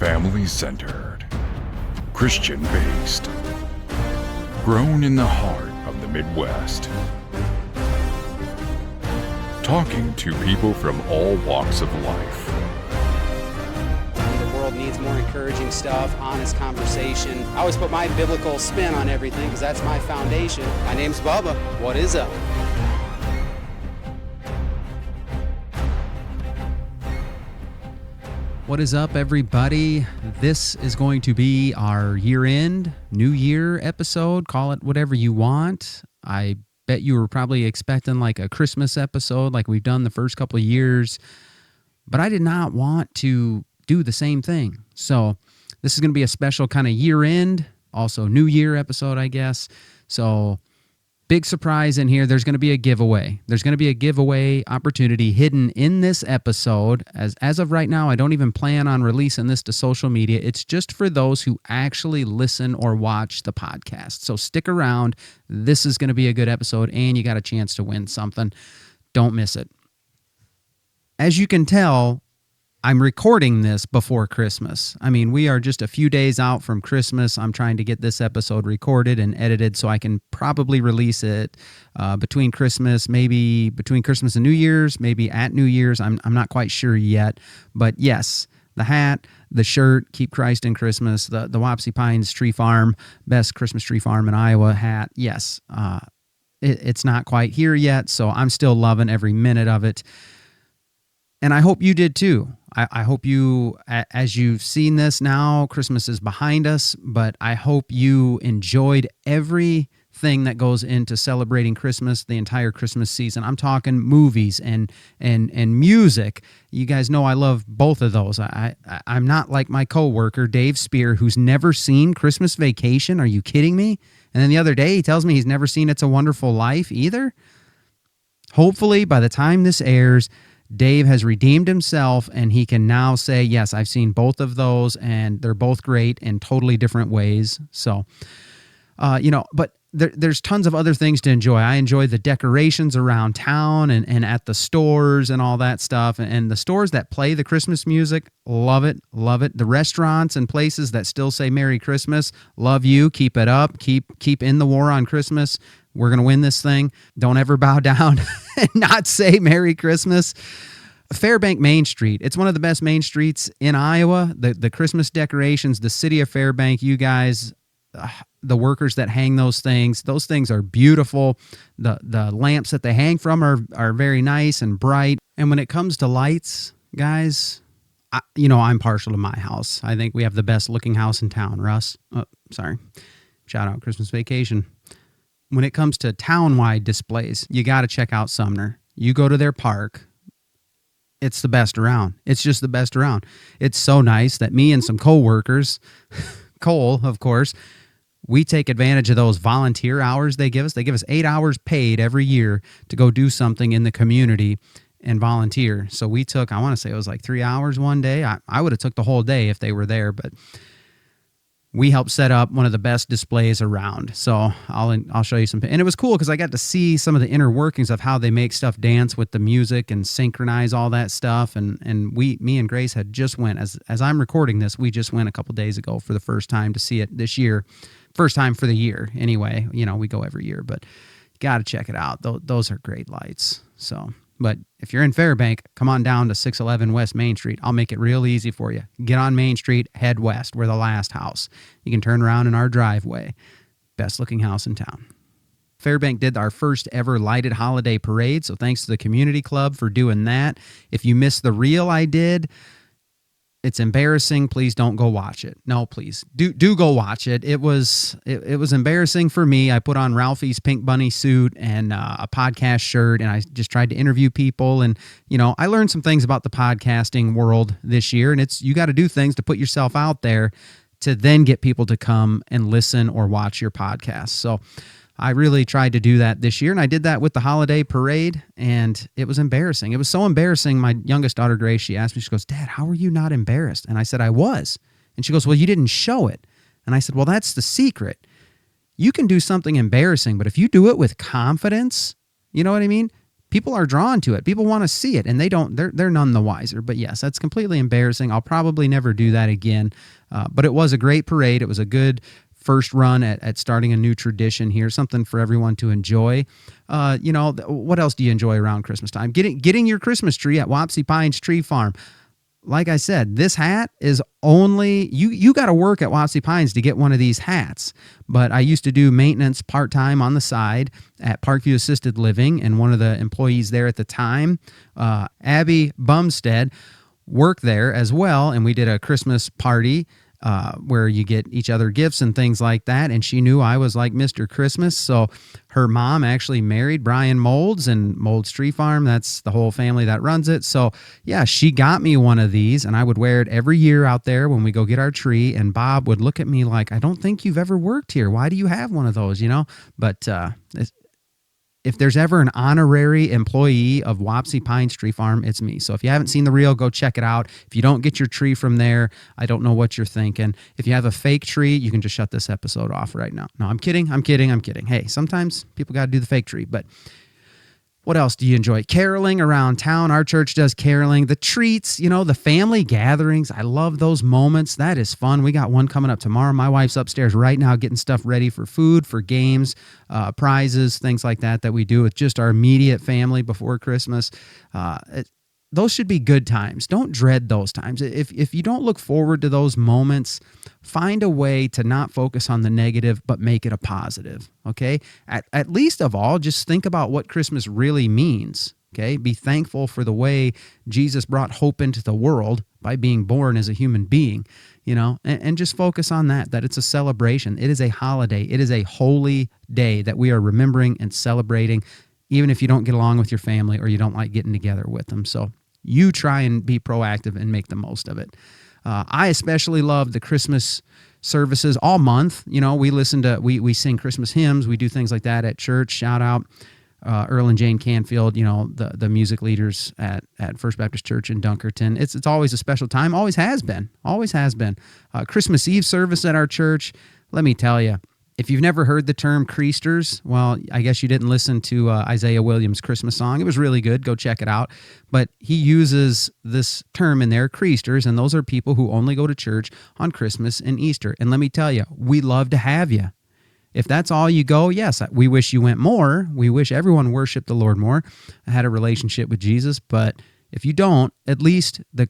family-centered, Christian-based, grown in the heart of the Midwest. Talking to people from all walks of life. The world needs more encouraging stuff, honest conversation. I always put my biblical spin on everything because that's my foundation. My name's Bubba. What is up? What is up, everybody? This is going to be our year-end, New Year episode. Call it whatever you want. I bet you were probably expecting like a Christmas episode like we've done the first couple of years, but I did not want to do the same thing. So this is going to be a special kind of year-end, also New Year episode, I guess. So big surprise in here. There's going to be a giveaway. There's going to be a giveaway opportunity hidden in this episode. As of right now, I don't even plan on releasing this to social media. It's just for those who actually listen or watch the podcast. So stick around. This is going to be a good episode, and you got a chance to win something. Don't miss it. As you can tell, I'm recording this before Christmas. I mean, we are just a few days out from Christmas. I'm trying to get this episode recorded and edited so I can probably release it between Christmas, maybe between Christmas and New Year's, maybe at New Year's. I'm not quite sure yet. But yes, the hat, the shirt, Keep Christ in Christmas, the Wapsie Pines Tree Farm, best Christmas tree farm in Iowa hat. Yes, it's not quite here yet, so I'm still loving every minute of it. And I hope you did too. I hope you, as you've seen this now, Christmas is behind us, but I hope you enjoyed everything that goes into celebrating Christmas, the entire Christmas season. I'm talking movies and music. You guys know I love both of those. I'm not like my coworker, Dave Spear, who's never seen Christmas Vacation. Are you kidding me? And then the other day he tells me he's never seen It's a Wonderful Life either. Hopefully by the time this airs, Dave has redeemed himself, and he can now say, yes, I've seen both of those, and they're both great in totally different ways. So, but there's tons of other things to enjoy. I enjoy the decorations around town and at the stores and all that stuff. And the stores that play the Christmas music, love it, love it. The restaurants and places that still say Merry Christmas, love you, keep it up, keep in the war on Christmas. We're going to win this thing. Don't ever bow down and not say Merry Christmas. Fairbank Main Street. It's one of the best main streets in Iowa. The Christmas decorations, the city of Fairbank, you guys, the workers that hang those things are beautiful. The lamps that they hang from are very nice and bright. And when it comes to lights, guys, I'm partial to my house. I think we have the best looking house in town, Russ. Oh, sorry. Shout out Christmas Vacation. When it comes to town-wide displays, you got to check out Sumner. You go to their park. It's the best around. It's just the best around. It's so nice that me and some co-workers, Cole, of course, we take advantage of those volunteer hours they give us. They give us 8 hours paid every year to go do something in the community and volunteer. So we took, I want to say it was like 3 hours one day. I would have took the whole day if they were there, but we helped set up one of the best displays around. So I'll show you some. And it was cool because I got to see some of the inner workings of how they make stuff dance with the music and synchronize all that stuff. And me and Grace had just went, as I'm recording this, we just went a couple days ago for the first time to see it this year. First time for the year anyway. We go every year, but you got to check it out. Those are great lights. So, but if you're in Fairbank, come on down to 611 West Main Street. I'll make it real easy for you. Get on Main Street, head west. We're the last house. You can turn around in our driveway. Best looking house in town. Fairbank did our first ever lighted holiday parade, so thanks to the community club for doing that. If you missed the reel I did, it's embarrassing. Please don't go watch it. No, please. Do go watch it. It was embarrassing for me. I put on Ralphie's pink bunny suit and a podcast shirt, and I just tried to interview people. And, I learned some things about the podcasting world this year, and you got to do things to put yourself out there to then get people to come and listen or watch your podcast. So I really tried to do that this year, and I did that with the holiday parade, and it was embarrassing. It was so embarrassing. My youngest daughter, Grace, she asked me, she goes, "Dad, how are you not embarrassed?" And I said, "I was." And she goes, "Well, you didn't show it." And I said, "Well, that's the secret. You can do something embarrassing, but if you do it with confidence, you know what I mean? people are drawn to it. People want to see it, and they're none the wiser. But yes, that's completely embarrassing. I'll probably never do that again. But it was a great parade. It was a good first run at starting a new tradition here, something for everyone to enjoy. What else do you enjoy around Christmas time? Getting your Christmas tree at Wapsie Pines Tree Farm. Like I said, this hat is only, you got to work at Wapsie Pines to get one of these hats. But I used to do maintenance part-time on the side at Parkview Assisted Living, and one of the employees there at the time, Abby Bumstead, worked there as well, and we did a Christmas party where you get each other gifts and things like that. And she knew I was like Mr. Christmas. So her mom actually married Brian Molds, and Molds Tree Farm. That's the whole family that runs it. So yeah, she got me one of these, and I would wear it every year out there when we go get our tree. And Bob would look at me like, I don't think you've ever worked here. Why do you have one of those? But if there's ever an honorary employee of Wapsie Pines Tree Farm, it's me. So if you haven't seen the reel, go check it out. If you don't get your tree from there, I don't know what you're thinking. If you have a fake tree, you can just shut this episode off right now. No, I'm kidding. Hey, sometimes people got to do the fake tree, but what else do you enjoy? Caroling around town. Our church does caroling. The treats, the family gatherings. I love those moments. That is fun. We got one coming up tomorrow. My wife's upstairs right now getting stuff ready for food, for games, prizes, things like that we do with just our immediate family before Christmas. Those should be good times. Don't dread those times. If you don't look forward to those moments, find a way to not focus on the negative, but make it a positive, okay? At least of all, just think about what Christmas really means, okay? Be thankful for the way Jesus brought hope into the world by being born as a human being, and just focus on that it's a celebration. It is a holiday. It is a holy day that we are remembering and celebrating, even if you don't get along with your family or you don't like getting together with them. So you try and be proactive and make the most of it. I especially love the Christmas services all month. We sing Christmas hymns. We do things like that at church. Shout out Earl and Jane Canfield, the music leaders at First Baptist Church in Dunkerton. It's always a special time. Always has been. Christmas Eve service at our church. Let me tell you, if you've never heard the term creasters, well, I guess you didn't listen to Isaiah Williams' Christmas song. It was really good. Go check it out. But he uses this term in there, creasters, and those are people who only go to church on Christmas and Easter. And let me tell you, we love to have you. If that's all you go, yes, we wish you went more. We wish everyone worshiped the Lord more, had a relationship with Jesus. But if you don't, at least the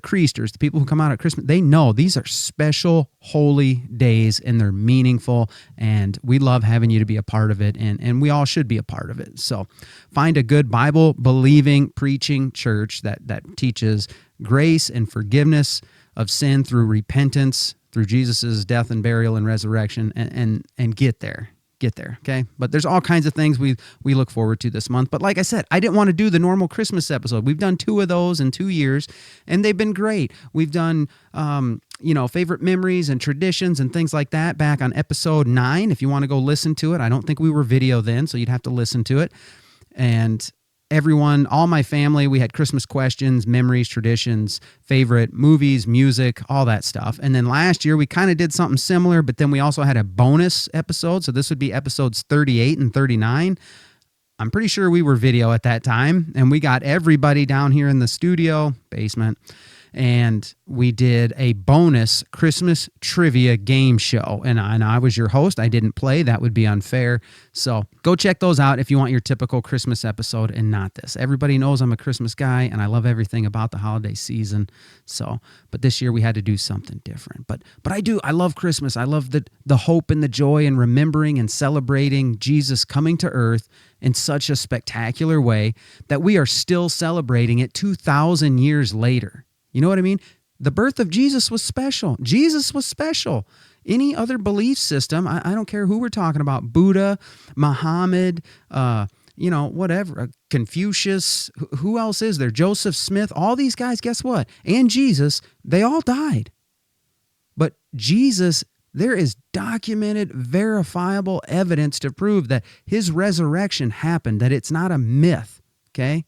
creasters, the people who come out at Christmas, they know these are special, holy days, and they're meaningful, and we love having you to be a part of it, and we all should be a part of it. So find a good Bible-believing, preaching church that teaches grace and forgiveness of sin through repentance, through Jesus' death and burial and resurrection, and get there. Okay? But there's all kinds of things we look forward to this month. But like I said, I didn't want to do the normal Christmas episode. We've done 2 of those in 2 years, and they've been great. We've done, favorite memories and traditions and things like that back on episode 9. If you want to go listen to it, I don't think we were video then, so you'd have to listen to it. And everyone, all my family, we had Christmas questions, memories, traditions, favorite movies, music, all that stuff. And then last year we kind of did something similar, but then we also had a bonus episode. So this would be episodes 38 and 39. I'm pretty sure we were video at that time, and we got everybody down here in the studio basement, and we did a bonus Christmas trivia game show. And I was your host. I didn't play. That would be unfair. So go check those out if you want your typical Christmas episode and not this. Everybody knows I'm a Christmas guy, and I love everything about the holiday season. So, but this year we had to do something different. But I love Christmas. I love the hope and the joy and remembering and celebrating Jesus coming to earth in such a spectacular way that we are still celebrating it 2,000 years later. You know what I mean? The birth of Jesus was special. Jesus was special. Any other belief system, I don't care who we're talking about, Buddha, Muhammad, whatever, Confucius, who else is there? Joseph Smith, all these guys, guess what? And Jesus, they all died. But Jesus, there is documented, verifiable evidence to prove that his resurrection happened, that it's not a myth, okay?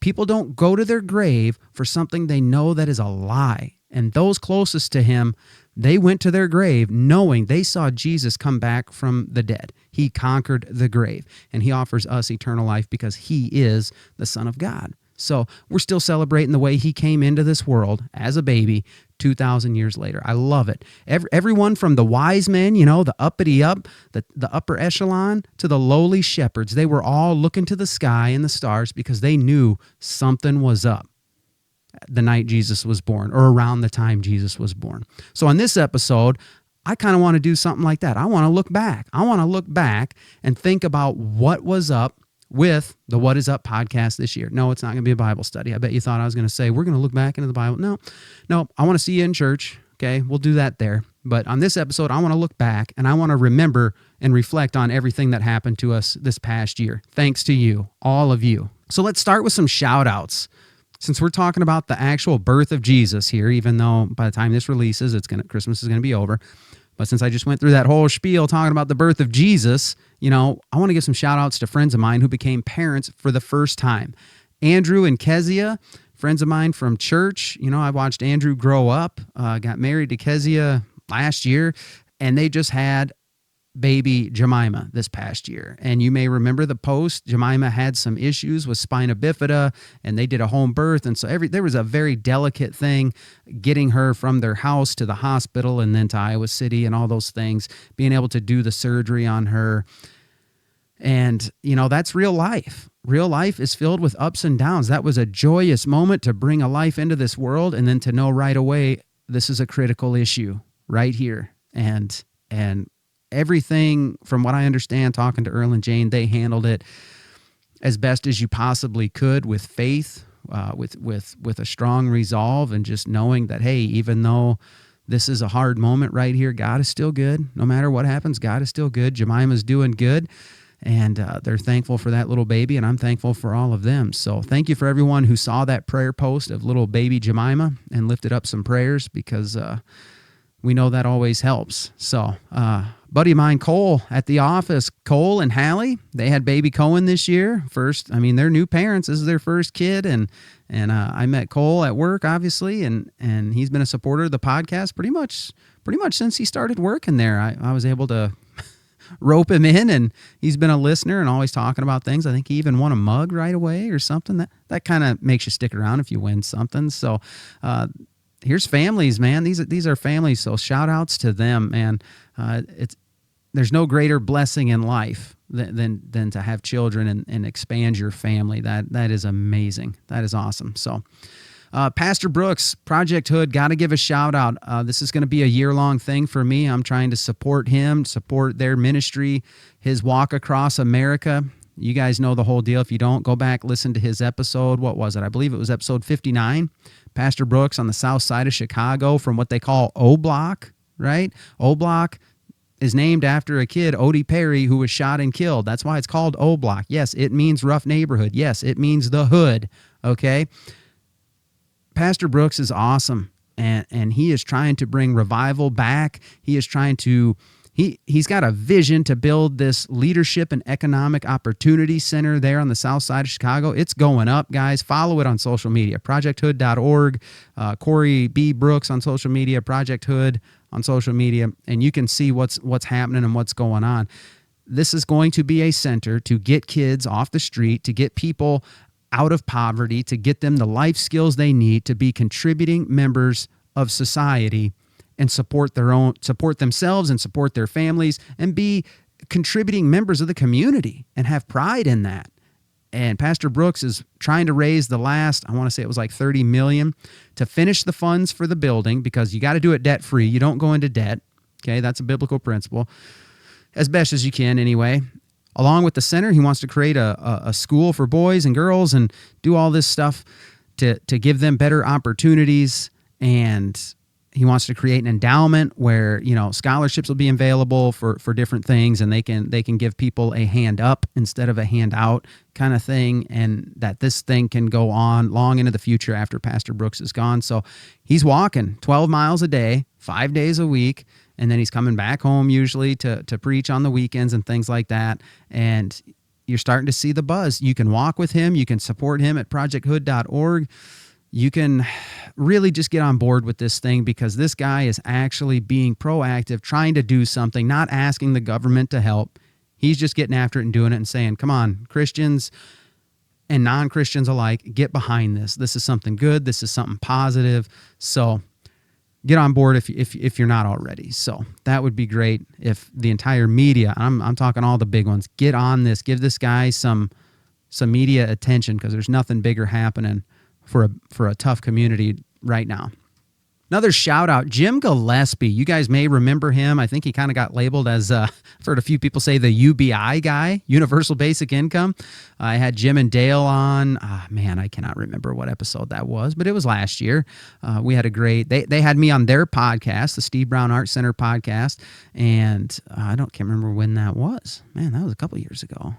People don't go to their grave for something they know that is a lie. And those closest to him, they went to their grave knowing they saw Jesus come back from the dead. He conquered the grave, and he offers us eternal life because he is the Son of God. So we're still celebrating the way he came into this world as a baby 2,000 years later. I love it. Everyone from the wise men, the uppity up, the upper echelon, to the lowly shepherds, they were all looking to the sky and the stars because they knew something was up the night Jesus was born, or around the time Jesus was born. So on this episode, I kind of want to do something like that. I want to look back. I want to look back and think about what was up with the What Is Up podcast this year. No, it's not going to be a Bible study. I bet you thought I was going to say, we're going to look back into the Bible. No, I want to see you in church. Okay, we'll do that there. But on this episode, I want to look back and I want to remember and reflect on everything that happened to us this past year. Thanks to you, all of you. So let's start with some shout outs. Since we're talking about the actual birth of Jesus here, even though by the time this releases, Christmas is going to be over. But since I just went through that whole spiel talking about the birth of Jesus, I want to give some shout outs to friends of mine who became parents for the first time. Andrew and Kezia, friends of mine from church. I watched Andrew grow up, got married to Kezia last year, and they just had baby Jemima this past year. And you may remember the post. Jemima had some issues with spina bifida, and they did a home birth. And so there was a very delicate thing getting her from their house to the hospital and then to Iowa City and all those things, being able to do the surgery on her. And, that's real life. Real life is filled with ups and downs. That was a joyous moment to bring a life into this world, and then to know right away, this is a critical issue right here. And everything, from what I understand, talking to Earl and Jane, they handled it as best as you possibly could, with faith, with a strong resolve, and just knowing that, hey, even though this is a hard moment right here, God is still good. No matter what happens, God is still good. Jemima's doing good, and they're thankful for that little baby, and I'm thankful for all of them. So thank you for everyone who saw that prayer post of little baby Jemima and lifted up some prayers, because we know that always helps. So, buddy of mine, Cole, at the office, Cole and Hallie, they had baby Cohen this year. They're new parents. This is their first kid. And I met Cole at work, obviously, and he's been a supporter of the podcast pretty much since he started working there. I was able to rope him in, and he's been a listener and always talking about things. I think he even won a mug right away or something. That kind of makes you stick around if you win something. So, here's families, man. These are families. So shout outs to them, man. There's no greater blessing in life than to have children and expand your family. That is amazing. That is awesome. So, Pastor Brooks, Project Hood, got to give a shout out. This is going to be a year-long thing for me. I'm trying to support him, support their ministry, his walk across America. You guys know the whole deal. If you don't, go back, listen to his episode. What was it? I believe it was episode 59. Pastor Brooks on the south side of Chicago, from what they call O Block, right? O Block is named after a kid, Odie Perry, who was shot and killed. That's why it's called O Block. Yes, it means rough neighborhood. Yes, it means the hood, okay? Pastor Brooks is awesome, and he is trying to bring revival back. He is trying to... He's got a vision to build this leadership and economic opportunity center there on the south side of Chicago. It's going up, guys. Follow it on social media, projecthood.org, Corey B. Brooks on social media, Project Hood on social media, and you can see what's happening and what's going on. This is going to be a center to get kids off the street, to get people out of poverty, to get them the life skills they need to be contributing members of society and support themselves and support their families and be contributing members of the community and have pride in that. And Pastor Brooks is trying to raise the last, I want to say it was like $30 million to finish the funds for the building, because you got to do it debt free. You don't go into debt. Okay. That's a biblical principle, as best as you can anyway. Along with the center, he wants to create a school for boys and girls and do all this stuff to give them better opportunities. And he wants to create an endowment where, scholarships will be available for different things, and they can give people a hand up instead of a handout kind of thing, and that this thing can go on long into the future after Pastor Brooks is gone. So he's walking 12 miles a day, 5 days a week, and then he's coming back home usually to preach on the weekends and things like that. And you're starting to see the buzz. You can walk with him. You can support him at projecthood.org. you can really just get on board with this thing, because this guy is actually being proactive, trying to do something, not asking the government to help. He's just getting after it and doing it and saying, come on, Christians and non-Christians alike, get behind this. This is something good. This is something positive. So get on board if you're not already. So that would be great if the entire media, I'm talking all the big ones, get on this. Give this guy some media attention, because there's nothing bigger happening for a tough community right now. Another shout out, Jim Gillespie. You guys may remember him. I think he kind of got labeled as, I've heard a few people say, the UBI guy, Universal Basic Income. I had Jim and Dale on. Man, I cannot remember what episode that was, but it was last year. We had a great, they had me on their podcast, the Steve Brown Art Center podcast, and can't remember when that was. Man, that was a couple years ago.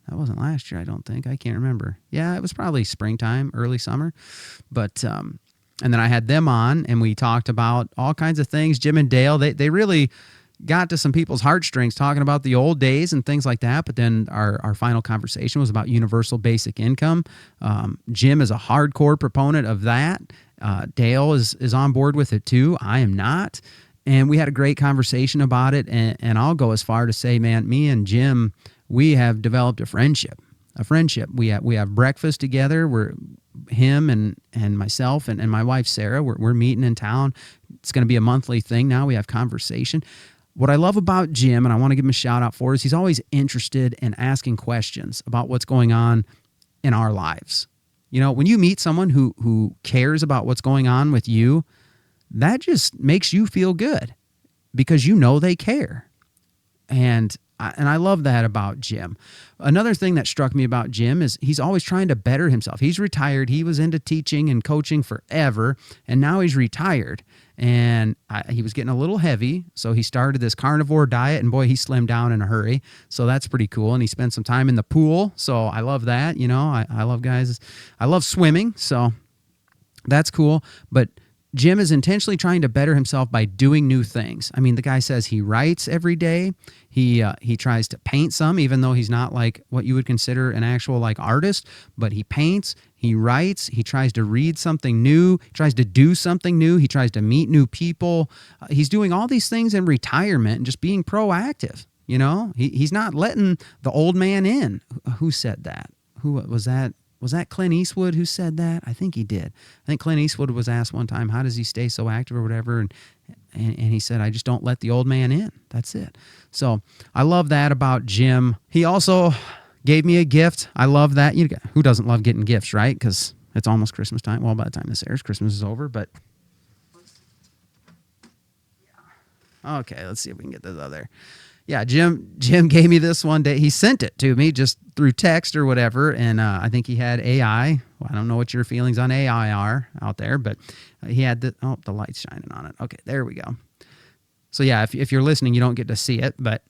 That wasn't last year, I don't think. I can't remember. Yeah, it was probably springtime, early summer. But and then I had them on, and we talked about all kinds of things. Jim and Dale, they really got to some people's heartstrings, talking about the old days and things like that. But then our final conversation was about universal basic income. Jim is a hardcore proponent of that. Dale is on board with it too. I am not. And we had a great conversation about it. And I'll go as far to say, man, me and Jim, we have developed a friendship. We have breakfast together. We're him and myself and my wife Sarah. We're meeting in town. It's going to be a monthly thing now. We have conversation. What I love about Jim, and I want to give him a shout out for, is he's always interested in asking questions about what's going on in our lives. You know, when you meet someone who cares about what's going on with you, that just makes you feel good, because you know they care. And I love that about Jim. Another thing that struck me about Jim is he's always trying to better himself. He's retired. He was into teaching and coaching forever, and now he's retired. And he was getting a little heavy, so he started this carnivore diet, and boy, he slimmed down in a hurry. So that's pretty cool. And he spent some time in the pool, so I love that. You know, I love guys. I love swimming, so that's cool. But Jim is intentionally trying to better himself by doing new things. I mean, the guy says he writes every day. He tries to paint some, even though he's not like what you would consider an actual like artist, but he paints, he writes, he tries to read something new, he tries to do something new, he tries to meet new people. He's doing all these things in retirement and just being proactive. You know, he's not letting the old man in. Who said that? Who was that? Was that Clint Eastwood who said that? I think he did. I think Clint Eastwood was asked one time, how does he stay so active or whatever? And he said, I just don't let the old man in. That's it. So I love that about Jim. He also gave me a gift. I love that. Who doesn't love getting gifts, right? Because it's almost Christmas time. Well, by the time this airs, Christmas is over. But okay, let's see if we can get this out there. Yeah, Jim gave me this one day. He sent it to me just through text or whatever, and I think he had AI. Well, I don't know what your feelings on AI are out there, but he had the light's shining on it. Okay, there we go. So yeah, if you're listening, you don't get to see it, but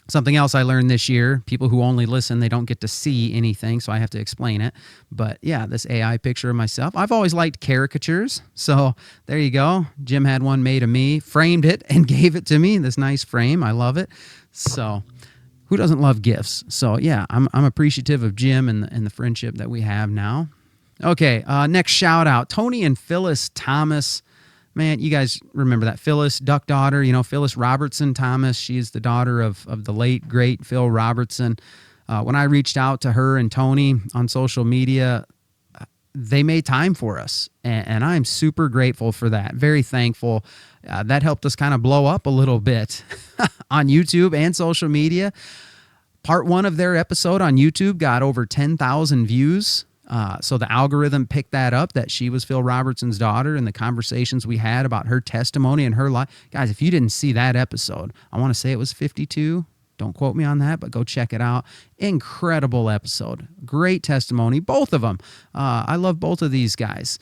something else I learned this year, people who only listen, they don't get to see anything, so I have to explain it. But yeah, this AI picture of myself. I've always liked caricatures, so there you go. Jim had one made of me, framed it, and gave it to me, this nice frame. I love it. So who doesn't love gifts? So yeah, I'm appreciative of Jim and the friendship that we have now. Okay, next shout out, Tony and Phyllis Thomas. Man, you guys remember that Phyllis, duck daughter, Phyllis Robertson Thomas. She's the daughter of the late, great Phil Robertson. When I reached out to her and Tony on social media, they made time for us, and I'm super grateful for that. Very thankful. That helped us kind of blow up a little bit on YouTube and social media. Part 1 of their episode on YouTube got over 10,000 views. So the algorithm picked that up, that she was Phil Robertson's daughter, and the conversations we had about her testimony and her life. Guys, if you didn't see that episode, I want to say it was 52. Don't quote me on that, but go check it out. Incredible episode. Great testimony, both of them. I love both of these guys.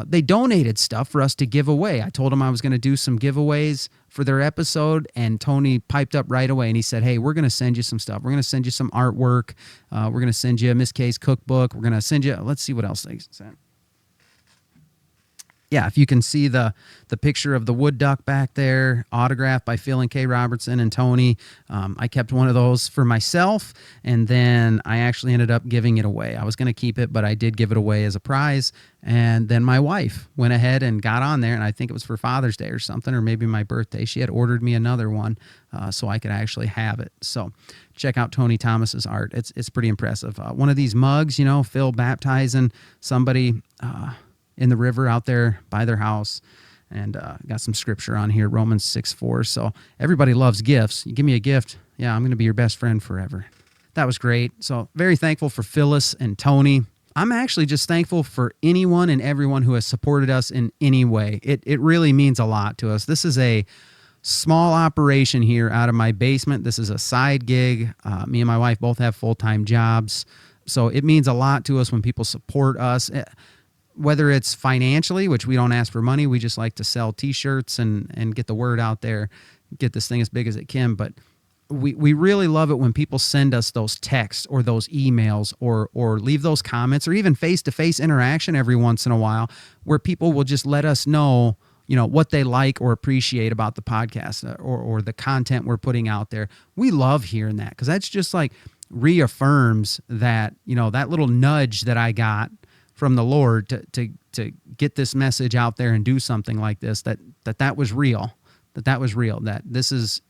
They donated stuff for us to give away. I told them I was going to do some giveaways for their episode, and Tony piped up right away, and he said, hey, we're going to send you some stuff. We're going to send you some artwork. We're going to send you a Miss Kay's cookbook. We're going to send you, let's see what else they sent. yeah, if you can see the picture of the wood duck back there, autographed by Phil and Kay Robertson and Tony. I kept one of those for myself, and then I actually ended up giving it away. I was going to keep it, but I did give it away as a prize. And then my wife went ahead and got on there, and I think it was for Father's Day or something, or maybe my birthday. She had ordered me another one so I could actually have it. So check out Tony Thomas's art. It's pretty impressive. One of these mugs, Phil baptizing somebody in the river out there by their house, and got some scripture on here, Romans 6:4. So everybody loves gifts. You give me a gift, yeah, I'm going to be your best friend forever. That was great. So very thankful for Phyllis and Tony. I'm actually just thankful for anyone and everyone who has supported us in any way. It really means a lot to us. This is a small operation here out of my basement. This is a side gig. Me and my wife both have full-time jobs. So it means a lot to us when people support us, whether it's financially, which we don't ask for money. We just like to sell T-shirts and get the word out there, get this thing as big as it can. But we really love it when people send us those texts or those emails or leave those comments, or even face-to-face interaction every once in a while, where people will just let us know, what they like or appreciate about the podcast or the content we're putting out there. We love hearing that, because that's just like reaffirms that, that little nudge that I got from the Lord to get this message out there and do something like this, that was real, that this is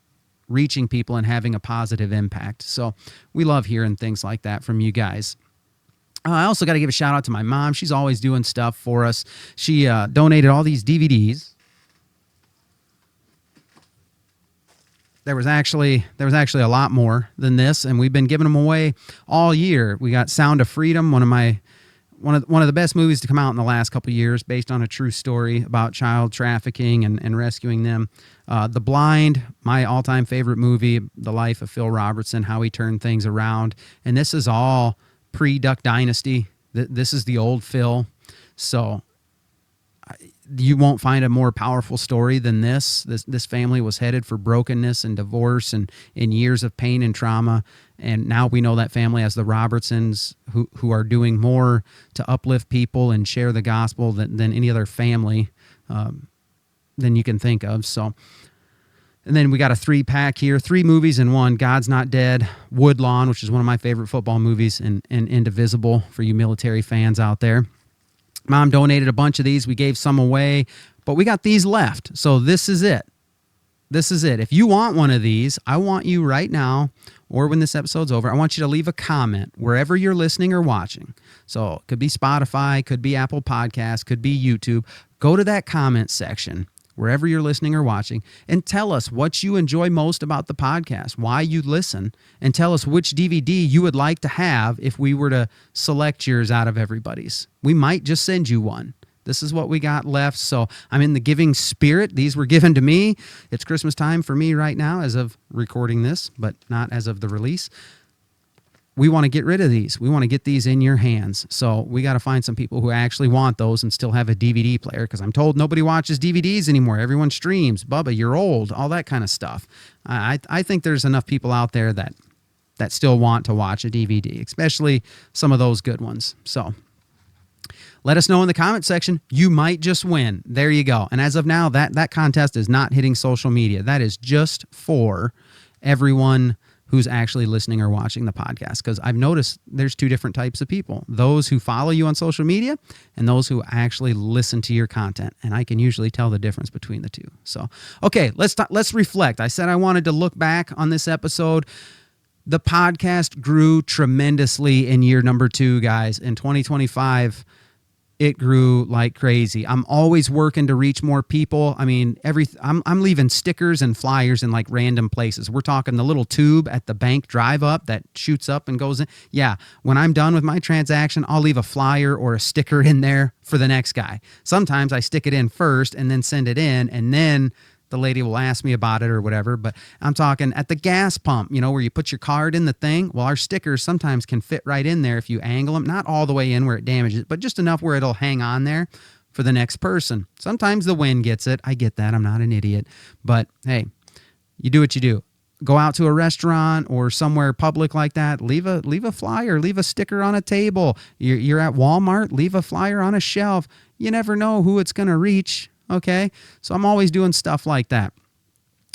reaching people and having a positive impact. So we love hearing things like that from you guys. I also got to give a shout out to my mom. She's always doing stuff for us. She donated all these DVDs. There was actually a lot more than this, and we've been giving them away all year. We got Sound of Freedom, one of the best movies to come out in the last couple of years, based on a true story about child trafficking and rescuing them. The Blind, my all-time favorite movie, the life of Phil Robertson, how he turned things around. And this is all pre-Duck Dynasty. This is the old Phil. So you won't find a more powerful story than this. This family was headed for brokenness and divorce and years of pain and trauma. And now we know that family as the Robertsons, who are doing more to uplift people and share the gospel than any other family than you can think of. So, and then we got a 3-pack here, 3 movies in one: God's Not Dead, Woodlawn, which is one of my favorite football movies, and Indivisible for you military fans out there. Mom donated a bunch of these. We gave some away, but we got these left. So this is it. This is it. If you want one of these, I want you right now, or when this episode's over, I want you to leave a comment wherever you're listening or watching. So it could be Spotify, could be Apple Podcasts, could be YouTube. Go to that comment section wherever you're listening or watching, and tell us what you enjoy most about the podcast, why you listen, and tell us which DVD you would like to have if we were to select yours out of everybody's. We might just send you one. This is what we got left, so I'm in the giving spirit. These were given to me. It's Christmas time for me right now as of recording this, but not as of the release. We want to get rid of these. We want to get these in your hands. So we got to find some people who actually want those and still have a DVD player, because I'm told nobody watches DVDs anymore. Everyone streams. Bubba, you're old. All that kind of stuff. I think there's enough people out there that still want to watch a DVD, especially some of those good ones. So let us know in the comment section. You might just win. There you go. And as of now, that contest is not hitting social media. That is just for everyone who's actually listening or watching the podcast, because I've noticed there's 2 different types of people: those who follow you on social media and those who actually listen to your content. And I can usually tell the difference between the 2. So, okay, let's reflect. I said I wanted to look back on this episode. The podcast grew tremendously in year number 2, guys. In 2025, it grew like crazy. I'm always working to reach more people. I mean, I'm leaving stickers and flyers in like random places. We're talking the little tube at the bank drive up that shoots up and goes in. Yeah, when I'm done with my transaction, I'll leave a flyer or a sticker in there for the next guy. Sometimes I stick it in first and then send it in, and then the lady will ask me about it or whatever. But I'm talking at the gas pump, where you put your card in the thing. Well, our stickers sometimes can fit right in there if you angle them, not all the way in where it damages, but just enough where it'll hang on there for the next person. Sometimes the wind gets it. I get that. I'm not an idiot. But hey, you do what you do. Go out to a restaurant or somewhere public like that, leave a flyer, leave a sticker on a table. You're at Walmart, leave a flyer on a shelf. you never know who it's going to reach. Okay. So I'm always doing stuff like that.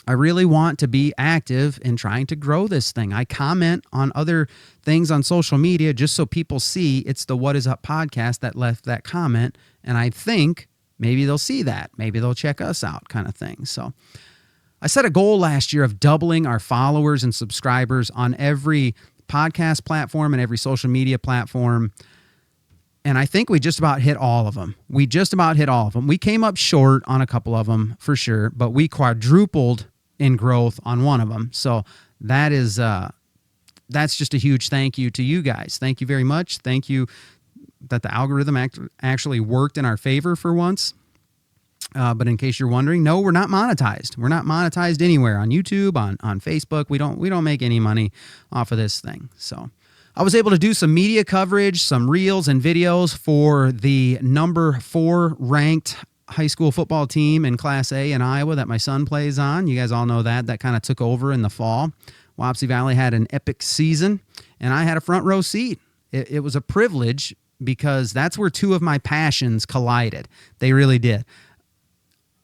I really want to be active in trying to grow this thing. I comment on other things on social media just so people see it's the What Is Up podcast that left that comment. And I think maybe they'll see that. Maybe they'll check us out kind of thing. So I set a goal last year of doubling our followers and subscribers on every podcast platform and every social media platform. And I think we just about hit all of them. We came up short on a couple of them for sure, but we quadrupled in growth on one of them. So that's just a huge thank you to you guys. Thank you very much. Thank you that the algorithm actually worked in our favor for once. But in case you're wondering, no, we're not monetized. We're not monetized anywhere on YouTube, on Facebook. We don't make any money off of this thing. So I was able to do some media coverage, some reels and videos for the number 4 ranked high school football team in Class A in Iowa that my son plays on. You guys all know that. That kind of took over in the fall. Wapsie Valley had an epic season, and I had a front row seat. It was a privilege because that's where 2 of my passions collided. They really did.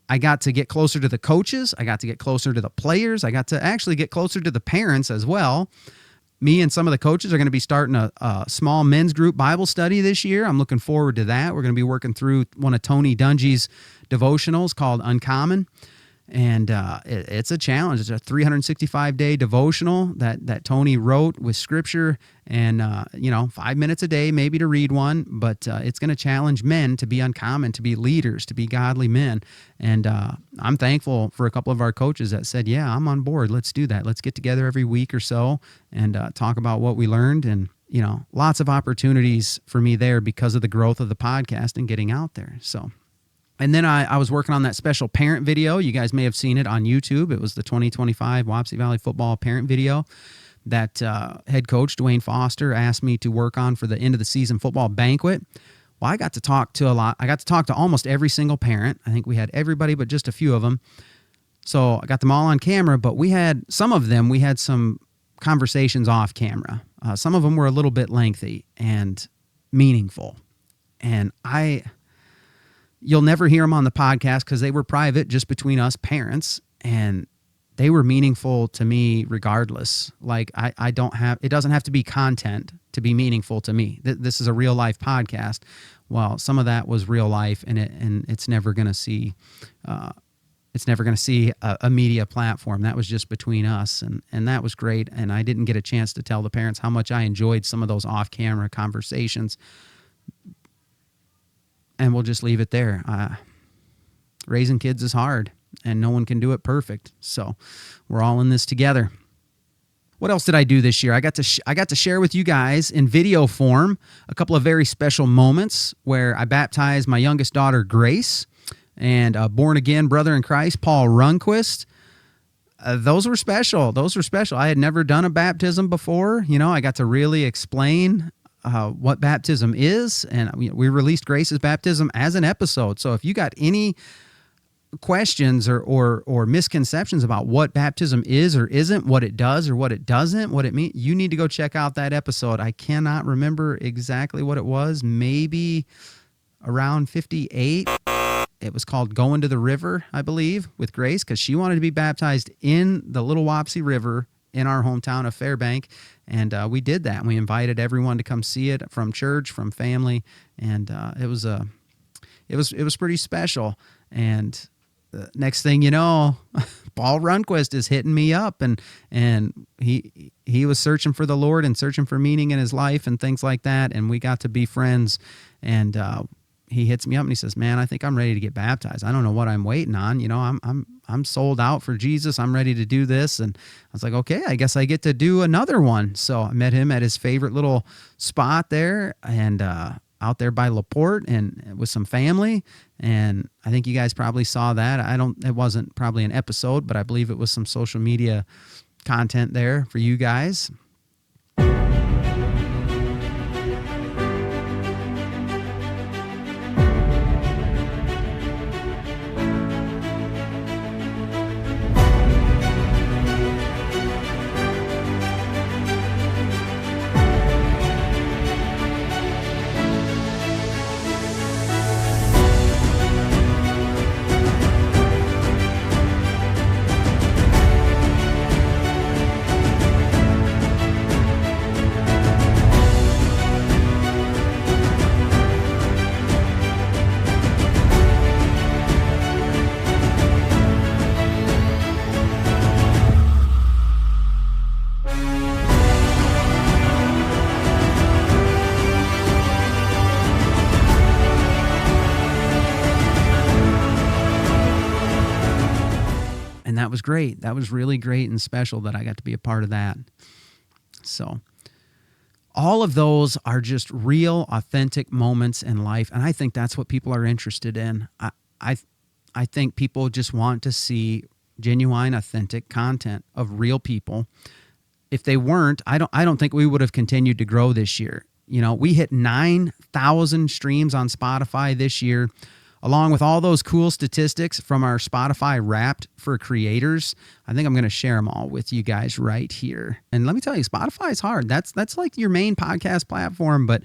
I got to get closer to the coaches. I got to get closer to the players. I got to actually get closer to the parents as well. Me and some of the coaches are going to be starting a small men's group Bible study this year. I'm looking forward to that. We're going to be working through one of Tony Dungy's devotionals called Uncommon. And it's a challenge. It's a 365-day devotional that Tony wrote with scripture and, 5 minutes a day maybe to read one. But it's going to challenge men to be uncommon, to be leaders, to be godly men. And I'm thankful for a couple of our coaches that said, yeah, I'm on board. Let's do that. Let's get together every week or so and talk about what we learned. And, lots of opportunities for me there because of the growth of the podcast and getting out there. So. And then I was working on that special parent video. You guys may have seen it on YouTube. It was the 2025 Wapsie Valley football parent video that head coach Dwayne Foster asked me to work on for the end of the season football banquet. Well, I got to talk to almost every single parent. I think we had everybody but just a few of them. So I got them all on camera, but we had some conversations off camera. Some of them were a little bit lengthy and meaningful. And you'll never hear them on the podcast because they were private, just between us parents, and they were meaningful to me regardless. Like it doesn't have to be content to be meaningful to me. This is a real life podcast. Well, some of that was real life, and it's never going to see a media platform. That was just between us, and that was great. And I didn't get a chance to tell the parents how much I enjoyed some of those off camera conversations. And we'll just leave it there. Raising kids is hard, and no one can do it perfect. So we're all in this together. What else did I do this year? I got to share with you guys in video form a couple of very special moments where I baptized my youngest daughter, Grace, and a born-again brother in Christ, Paul Runquist. Those were special. I had never done a baptism before. I got to really explain what baptism is, and we released Grace's baptism as an episode. So if you got any questions or misconceptions about what baptism is or isn't, what it does or what it doesn't, what it means, you need to go check out that episode. I cannot remember exactly what it was, maybe around 58. It was called Going to the River, I believe, with Grace, because she wanted to be baptized in the Little Wapsie River in our hometown of Fairbank. And we did that. We invited everyone to come see it from church, from family, and it was pretty special. And the next thing you know, Paul Runquist is hitting me up, and he was searching for the Lord and searching for meaning in his life and things like that. And we got to be friends. And he hits me up and he says, "Man, I think I'm ready to get baptized. I don't know what I'm waiting on. I'm sold out for Jesus. I'm ready to do this." And I was like, okay, I guess I get to do another one. So I met him at his favorite little spot there, and out there by LaPorte, and with some family. And I think you guys probably saw that. It wasn't probably an episode, but I believe it was some social media content there for you guys. that was great. That was really great and special that I got to be a part of that. So all of those are just real, authentic moments in life, and I think that's what people are interested in. I think people just want to see genuine, authentic content of real people. If they weren't, I don't think we would have continued to grow this year. You know, we hit 9,000 streams on Spotify this year, along with all those cool statistics from our Spotify Wrapped for creators. I think I'm going to share them all with you guys right here. And let me tell you, Spotify is hard. That's like your main podcast platform, but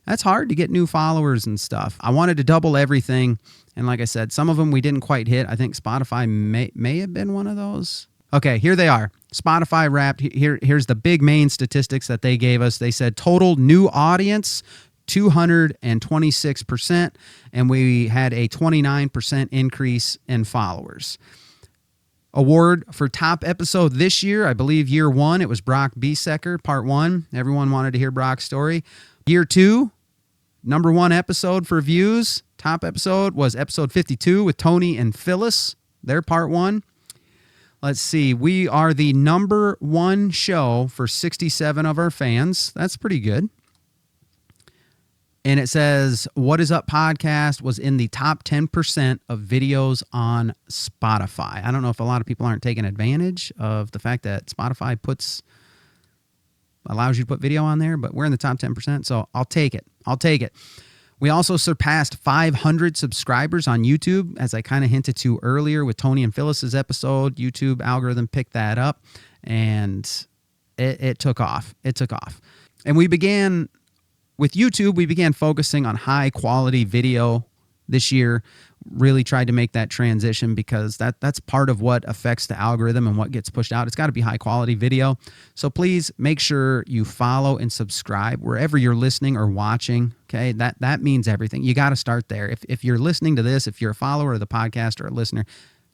that's hard to get new followers and stuff. I wanted to double everything. And like I said, some of them we didn't quite hit. I think Spotify may have been one of those. Okay, here they are. Spotify Wrapped. Here's the big main statistics that they gave us. They said total new audience, 226%, and we had a 29% increase in followers. Award for top episode this year, I believe year 1, it was Brock Biesecker, part 1. Everyone wanted to hear Brock's story. Year 2, number 1 episode for views. Top episode was episode 52 with Tony and Phyllis. Their part 1. Let's see. We are the number 1 show for 67 of our fans. That's pretty good. And it says, What Is Up podcast was in the top 10% of videos on Spotify. I don't know if a lot of people aren't taking advantage of the fact that Spotify allows you to put video on there, but we're in the top 10%, so I'll take it. We also surpassed 500 subscribers on YouTube, as I kind of hinted to earlier with Tony and Phyllis's episode. YouTube algorithm picked that up, and it took off. And with YouTube, we began focusing on high-quality video this year. Really tried to make that transition because that's part of what affects the algorithm and what gets pushed out. It's got to be high-quality video. So please make sure you follow and subscribe wherever you're listening or watching. Okay, that means everything. You got to start there. If you're listening to this, if you're a follower of the podcast or a listener,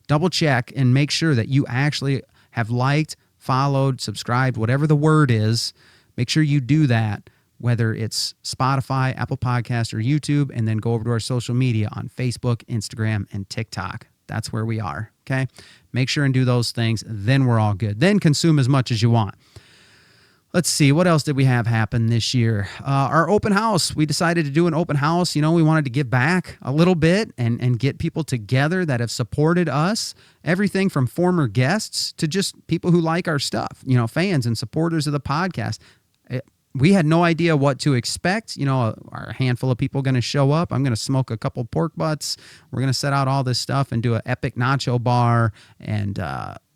double check and make sure that you actually have liked, followed, subscribed, whatever the word is. Make sure you do that, whether it's Spotify, Apple Podcasts, or YouTube, and then go over to our social media on Facebook, Instagram, and TikTok. That's where we are, okay? Make sure and do those things. Then we're all good. Then consume as much as you want. Let's see. What else did we have happen this year? Our open house. We decided to do an open house. You know, we wanted to give back a little bit and get people together that have supported us. Everything from former guests to just people who like our stuff, you know, fans and supporters of the podcast. We had no idea what to expect. You know, our handful of people going to show up. I'm going to smoke a couple pork butts. We're going to set out all this stuff and do an epic nacho bar. And,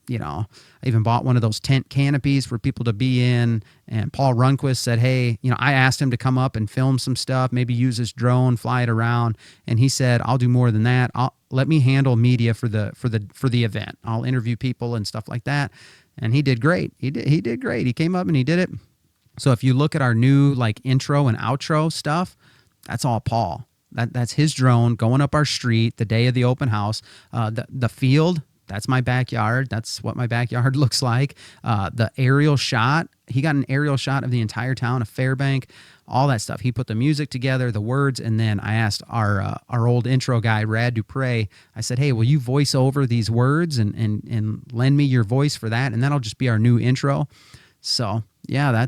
you know, I even bought one of those tent canopies for people to be in. And Paul Runquist said, hey, you know, I asked him to come up and film some stuff, maybe use his drone, fly it around. And he said, I'll do more than that. Let me handle media for the event. I'll interview people and stuff like that. And he did great. He did great. He came up and he did it. So if you look at our new like intro and outro stuff, that's all Paul. That's his drone going up our street the day of the open house. The field, that's my backyard. That's what my backyard looks like. The aerial shot, he got an aerial shot of the entire town of Fairbank, all that stuff. He put the music together, the words, and then I asked our old intro guy, Rad Dupre, I said, hey, will you voice over these words and lend me your voice for that? And that'll just be our new intro. So yeah,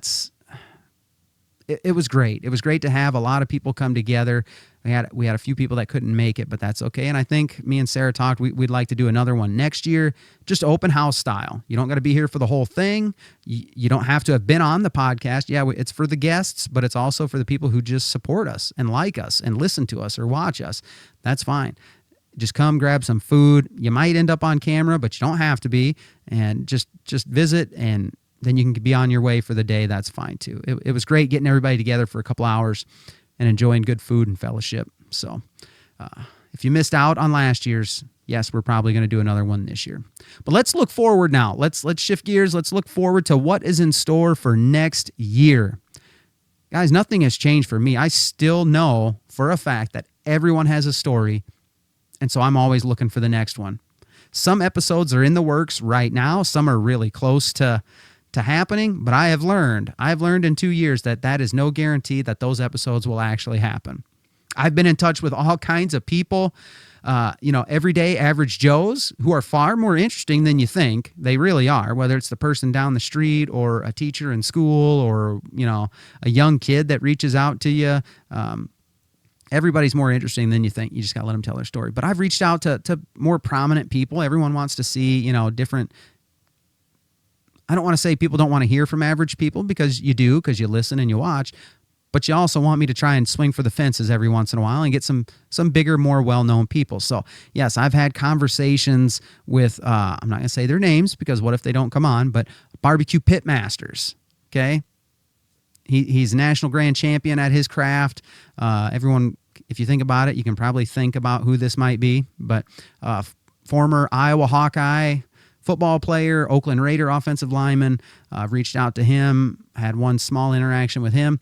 it was great. It was great to have a lot of people come together. We had a few people that couldn't make it, but that's okay. And I think me and Sarah talked, we'd like to do another one next year, just open house style. You don't got to be here for the whole thing. You don't have to have been on the podcast. Yeah, it's for the guests, but it's also for the people who just support us and like us and listen to us or watch us. That's fine. Just come grab some food. You might end up on camera, but you don't have to be. And just visit, and then you can be on your way for the day. That's fine too. It was great getting everybody together for a couple hours and enjoying good food and fellowship. So if you missed out on last year's, yes, we're probably going to do another one this year. But let's look forward now. Let's shift gears. Let's look forward to what is in store for next year. Guys, nothing has changed for me. I still know for a fact that everyone has a story, and so I'm always looking for the next one. Some episodes are in the works right now. Some are really close to happening, but I've learned in 2 years that is no guarantee that those episodes will actually happen. I've been in touch with all kinds of people everyday average Joes who are far more interesting than you think. They really are, whether it's the person down the street or a teacher in school or, a young kid that reaches out to you. Everybody's more interesting than you think. You just got to let them tell their story. But I've reached out to more prominent people. Everyone wants to see, different. I don't want to say people don't want to hear from average people, because you do, because you listen and you watch. But you also want me to try and swing for the fences every once in a while and get some bigger, more well-known people. So, yes, I've had conversations with, I'm not going to say their names, because what if they don't come on, but barbecue pit masters, okay? He's a national grand champion at his craft. Everyone, if you think about it, you can probably think about who this might be. But former Iowa Hawkeye football player, Oakland Raider offensive lineman. I've reached out to him, had one small interaction with him.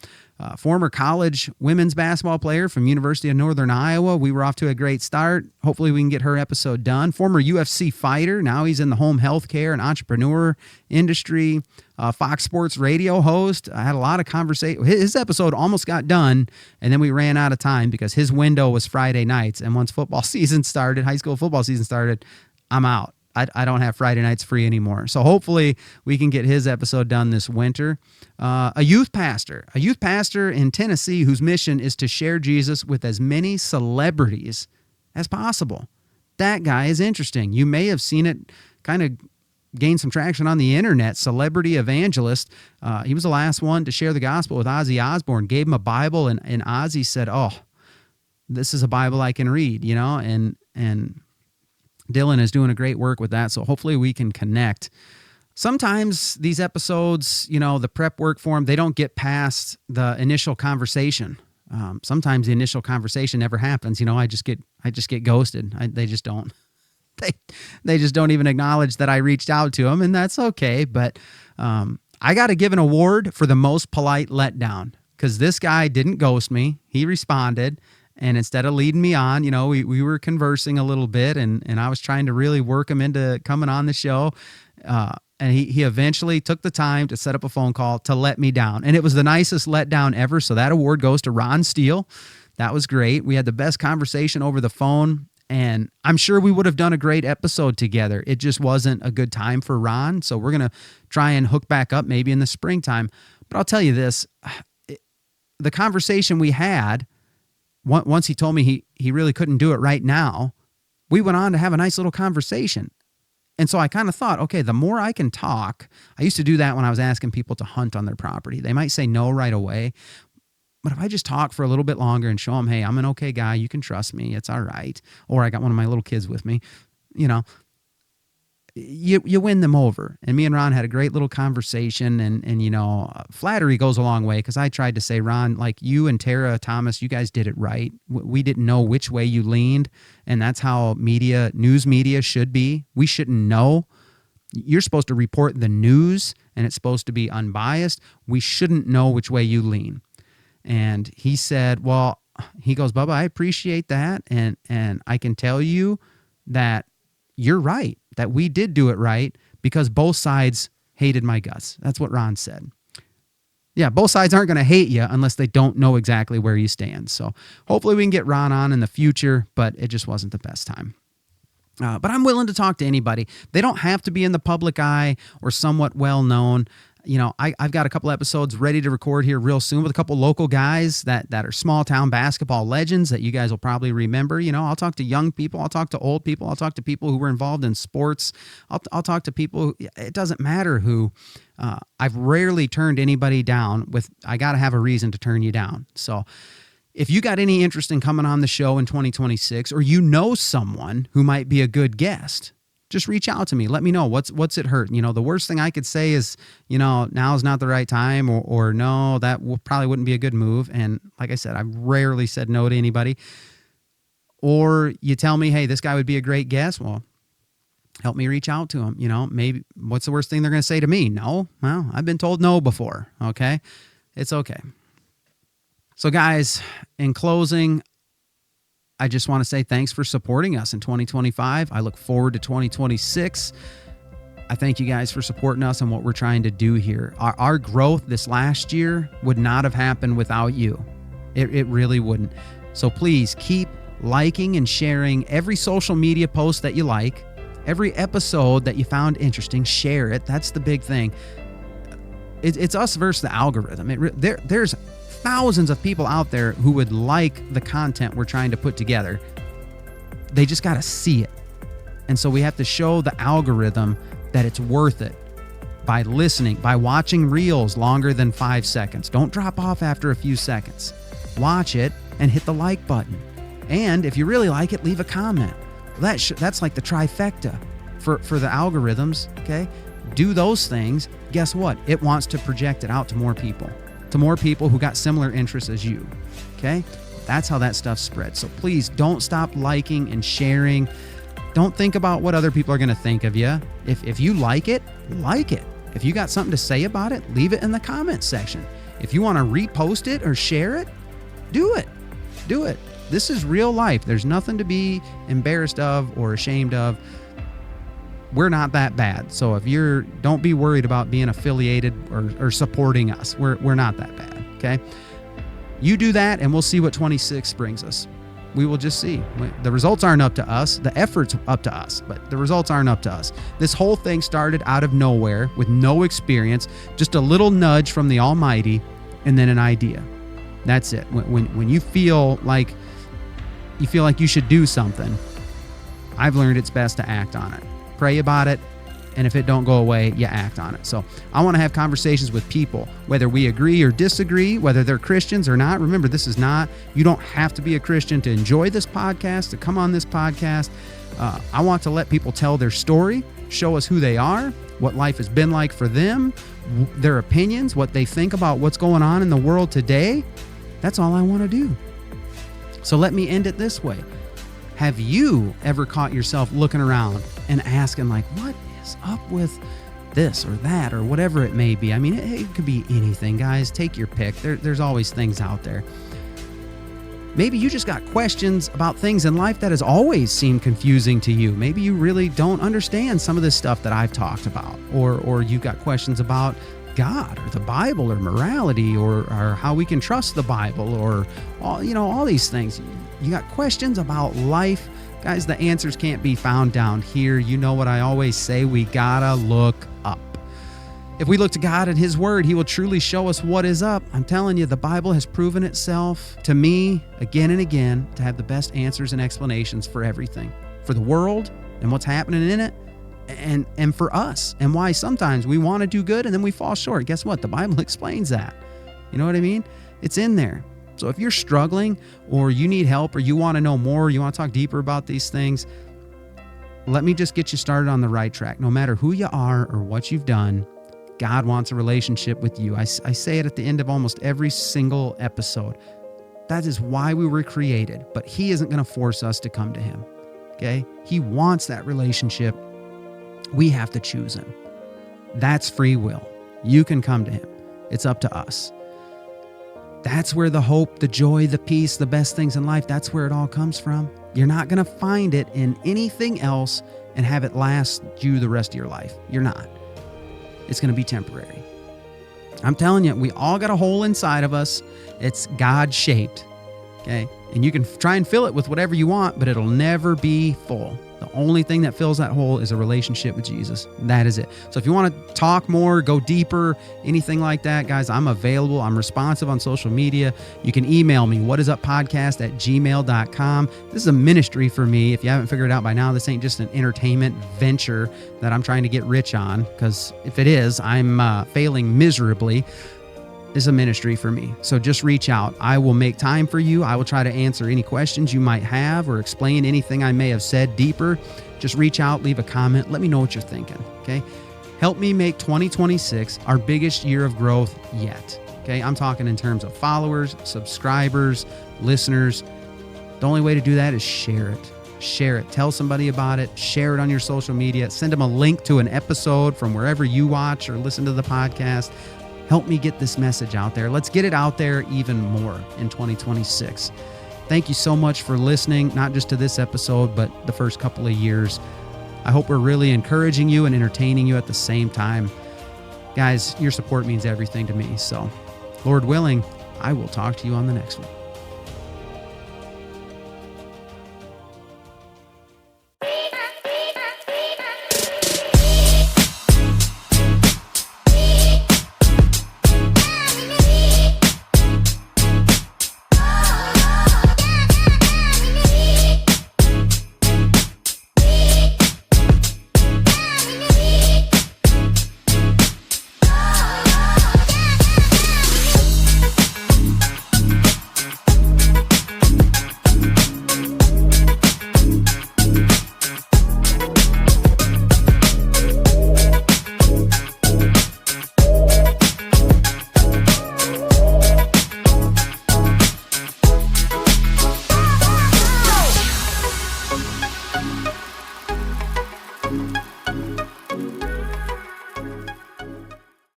Former college women's basketball player from University of Northern Iowa. We were off to a great start. Hopefully we can get her episode done. Former UFC fighter. Now he's in the home healthcare and entrepreneur industry. Fox Sports radio host. I had a lot of conversation. His episode almost got done, and then we ran out of time because his window was Friday nights. And once football season started, high school football season started, I'm out. I don't have Friday nights free anymore. So hopefully we can get his episode done this winter. A youth pastor in Tennessee whose mission is to share Jesus with as many celebrities as possible. That guy is interesting. You may have seen it kind of gain some traction on the internet. Celebrity evangelist. He was the last one to share the gospel with Ozzy Osbourne, gave him a Bible, and Ozzy said, "Oh, this is a Bible I can read," and Dylan is doing a great work with that, so hopefully we can connect. Sometimes these episodes, the prep work for them, they don't get past the initial conversation. Sometimes the initial conversation never happens. I just get ghosted. They just don't. They just don't even acknowledge that I reached out to them, and that's okay. But I got to give an award for the most polite letdown, because this guy didn't ghost me. He responded. And instead of leading me on, we were conversing a little bit, and I was trying to really work him into coming on the show. And he eventually took the time to set up a phone call to let me down. And it was the nicest letdown ever. So that award goes to Ron Steele. That was great. We had the best conversation over the phone, and I'm sure we would have done a great episode together. It just wasn't a good time for Ron. So we're going to try and hook back up maybe in the springtime. But I'll tell you this, the conversation we had, once he told me he really couldn't do it right now, we went on to have a nice little conversation. And so I kind of thought, okay, the more I can talk, I used to do that when I was asking people to hunt on their property. They might say no right away, but if I just talk for a little bit longer and show them, hey, I'm an okay guy, you can trust me, it's all right. Or I got one of my little kids with me, you win them over. And me and Ron had a great little conversation, and flattery goes a long way, because I tried to say, Ron, like you and Tara Thomas, you guys did it right. We didn't know which way you leaned, and that's how news media should be. We shouldn't know. You're supposed to report the news, and it's supposed to be unbiased. We shouldn't know which way you lean. And he said, well, he goes, Bubba, I appreciate that, and I can tell you that you're right, that we did do it right, because both sides hated my guts. That's what Ron said. Yeah, both sides aren't going to hate you unless they don't know exactly where you stand. So hopefully we can get Ron on in the future, but it just wasn't the best time. But I'm willing to talk to anybody. They don't have to be in the public eye or somewhat well known. I've got a couple episodes ready to record here real soon with a couple local guys that are small town basketball legends that you guys will probably remember. I'll talk to young people. I'll talk to old people. I'll talk to people who were involved in sports. I'll talk to people. It doesn't matter who. I've rarely turned anybody down with, I got to have a reason to turn you down. So if you got any interest in coming on the show in 2026, or someone who might be a good guest, just reach out to me. Let me know what's it hurt. The worst thing I could say is, now is not the right time, or no, that probably wouldn't be a good move. And like I said, I've rarely said no to anybody. Or you tell me, hey, this guy would be a great guest. Well, help me reach out to him. Maybe what's the worst thing they're going to say to me? No. Well, I've been told no before. Okay. It's okay. So guys, in closing, I just want to say thanks for supporting us in 2025. I look forward to 2026. I thank you guys for supporting us and what we're trying to do here. Our growth this last year would not have happened without you. It really wouldn't. So please keep liking and sharing every social media post that you like, every episode that you found interesting, share it. That's the big thing. It's us versus the algorithm. There's thousands of people out there who would like the content we're trying to put together. They just got to see it. And so we have to show the algorithm that it's worth it by listening, by watching reels longer than 5 seconds. Don't drop off after a few seconds. Watch it and hit the like button. And if you really like it, leave a comment. That's like the trifecta for the algorithms, okay? Do those things. Guess what? It wants to project it out to more people who got similar interests as you, okay? That's how that stuff spreads. So please don't stop liking and sharing. Don't think about what other people are going to think of you. If you like it, like it. If you got something to say about it, leave it in the comments section. If you want to repost it or share it, do it. Do it. This is real life. There's nothing to be embarrassed of or ashamed of. We're not that bad. So don't be worried about being affiliated or supporting us. We're not that bad, okay? You do that and we'll see what 26 brings us. We will just see. The results aren't up to us. The effort's up to us, but the results aren't up to us. This whole thing started out of nowhere with no experience, just a little nudge from the Almighty and then an idea. That's it. When you feel like you should do something, I've learned it's best to act on it. Pray about it, and if it don't go away, you act on it. So I want to have conversations with people, whether we agree or disagree, whether they're Christians or not. Remember, you don't have to be a Christian to enjoy this podcast, to come on this podcast. I want to let people tell their story, show us who they are, what life has been like for them, their opinions, what they think about what's going on in the world today. That's all I want to do. So let me end it this way. Have you ever caught yourself looking around and asking, like, what is up with this or that or whatever it may be? I mean, it could be anything, guys. Take your pick. There's always things out there. Maybe you just got questions about things in life that has always seemed confusing to you. Maybe you really don't understand some of this stuff that I've talked about, or you've got questions about God or the Bible or morality or how we can trust the Bible or all these things. You got questions about life. Guys, the answers can't be found down here. You know what I always say, we gotta look up. If we look to God and His Word, He will truly show us what is up. I'm telling you, the Bible has proven itself to me again and again to have the best answers and explanations for everything, for the world and what's happening in it, and for us, and why sometimes we want to do good and then we fall short. Guess what? The Bible explains that. You know what I mean? It's in there. So if you're struggling or you need help or you want to know more, you want to talk deeper about these things, let me just get you started on the right track. No matter who you are or what you've done, God wants a relationship with you. I say it at the end of almost every single episode. That is why we were created, but He isn't going to force us to come to Him. Okay? He wants that relationship. We have to choose Him. That's free will. You can come to Him. It's up to us. That's where the hope, the joy, the peace, the best things in life, that's where it all comes from. You're not going to find it in anything else and have it last you the rest of your life. You're not. It's going to be temporary. I'm telling you, we all got a hole inside of us. It's God-shaped, okay? And you can try and fill it with whatever you want, but it'll never be full. The only thing that fills that hole is a relationship with Jesus. That is it. So if you want to talk more, go deeper, anything like that, guys, I'm available. I'm responsive on social media. You can email me, whatisuppodcast@gmail.com. This is a ministry for me. If you haven't figured it out by now, this ain't just an entertainment venture that I'm trying to get rich on, because if it is, I'm failing miserably. Is a ministry for me. So just reach out. I will make time for you. I will try to answer any questions you might have or explain anything I may have said deeper. Just reach out, leave a comment. Let me know what you're thinking, okay? Help me make 2026 our biggest year of growth yet, okay? I'm talking in terms of followers, subscribers, listeners. The only way to do that is share it. Share it. Tell somebody about it. Share it on your social media. Send them a link to an episode from wherever you watch or listen to the podcast. Help me get this message out there. Let's get it out there even more in 2026. Thank you so much for listening, not just to this episode, but the first couple of years. I hope we're really encouraging you and entertaining you at the same time. Guys, your support means everything to me. So, Lord willing, I will talk to you on the next one.